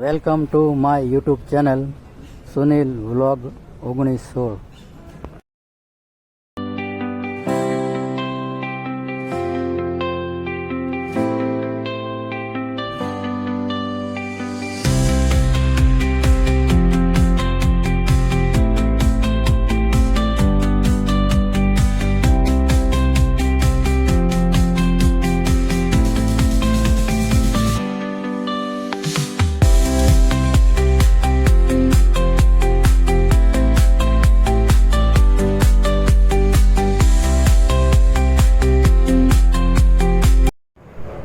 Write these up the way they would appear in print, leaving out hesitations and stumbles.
Welcome to my YouTube channel Sunil vlog 1916।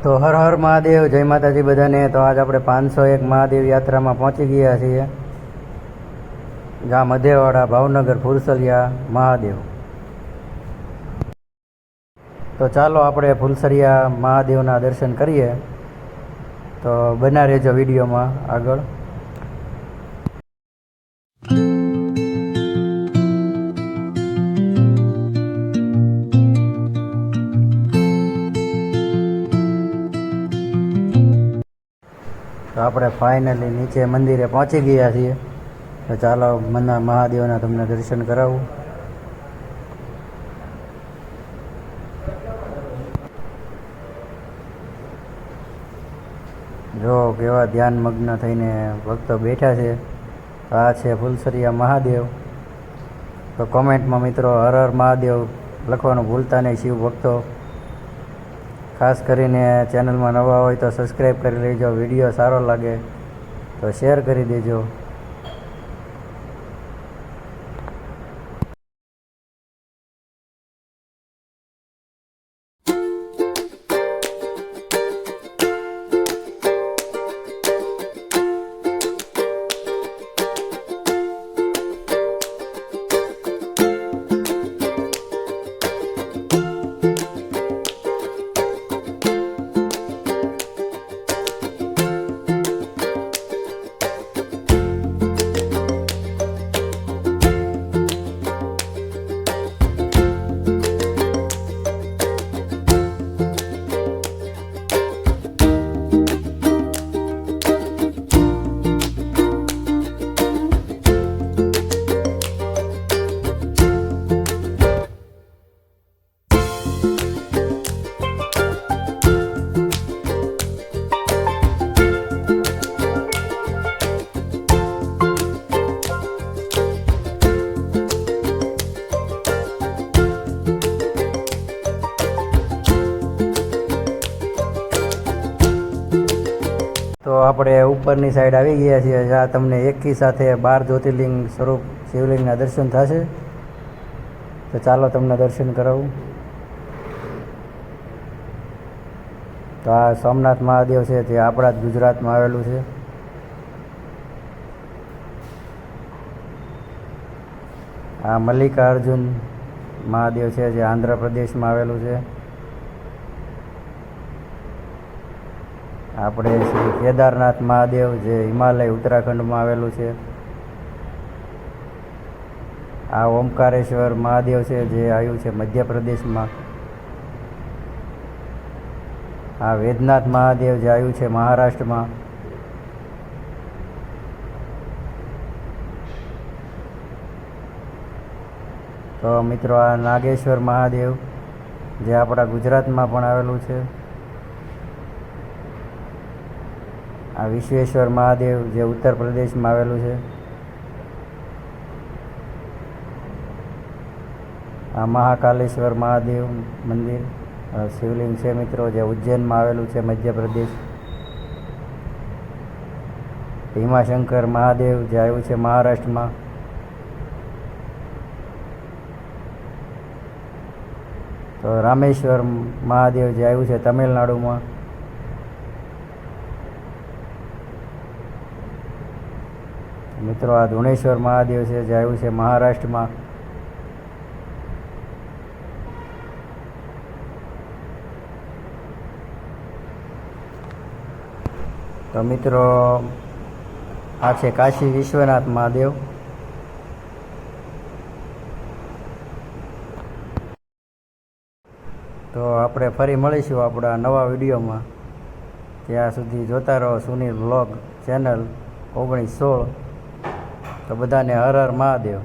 તો હર હર મહાદેવ, જય માતાજી બધાને। તો આજ આપણે 501 મહાદેવ યાત્રામાં પહોંચી ગયા છીએ, ગામ અધેવાડા, ભાવનગર, ફુલસરિયા મહાદેવ। તો ચાલો આપણે ફુલસરિયા મહાદેવના દર્શન કરીએ। તો બના રહેજો વિડીયોમાં આગળ। તો આપણે ફાઇનલી નીચે મંદિરે પહોંચી ગયા છીએ। તો ચાલો મહાદેવના તમને દર્શન કરાવું। જો કેવા ધ્યાનમગ્ન થઈને ભક્તો બેઠા છે। તો આ છે ફુલસરિયા મહાદેવ। તો કોમેન્ટમાં મિત્રો હર હર મહાદેવ લખવાનું ભૂલતા નહીં શિવ ભક્તો। ખાસ કરીને ચેનલમાં નવા હોય તો સબસ્ક્રાઈબ કરી લેજો। વિડીયો સારો લાગે તો શેર કરી દેજો। તો આપણે ઉપરની સાઈડ આવી ગયા છીએ, જ્યાં તમને એકી સાથે 12 જ્યોતિર્લિંગ સ્વરૂપ શિવલિંગના દર્શન થશે। તો ચાલો તમને દર્શન કરાવું। તો આ સોમનાથ મહાદેવ છે, તે આપણા જ ગુજરાતમાં આવેલું છે। આ મલ્લિકાર્જુન મહાદેવ છે, જે આંધ્રપ્રદેશમાં આવેલું છે। આપણે શ્રી કેદારનાથ મહાદેવ, જે હિમાલય ઉત્તરાખંડમાં આવેલું છે। આ ઓમકારેશ્વર મહાદેવ છે, જે આવ્યું છે મધ્યપ્રદેશમાં। આ વેદનાથ મહાદેવ, જે આવ્યું છે મહારાષ્ટ્રમાં। તો મિત્રો આ નાગેશ્વર મહાદેવ, જે આપણા ગુજરાતમાં પણ આવેલું છે। આ વિશ્વેશ્વર મહાદેવ, જે ઉત્તર પ્રદેશમાં આવેલું છે। આ મહાકાલેશ્વર મહાદેવ મંદિર શિવલિંગ છે મિત્રો, જે ઉજ્જૈનમાં આવેલું છે મધ્યપ્રદેશ। ભીમાશંકર મહાદેવ, જે આવ્યું છે મહારાષ્ટ્રમાં। તો રામેશ્વર મહાદેવ, જે આવ્યું છે તમિલનાડુમાં। મિત્રો આ ધુણેશ્વર મહાદેવ છે, જે આવ્યું છે મહારાષ્ટ્રમાં। તો મિત્રો આ છે કાશી વિશ્વનાથ મહાદેવ। તો આપણે ફરી મળીશું આપણા નવા વિડીયોમાં। ત્યાં સુધી જોતા રહો સુનિલ વ્લોગ ચેનલ। ચેનલ 1916. તો બધાને હર હર મહાદેવ.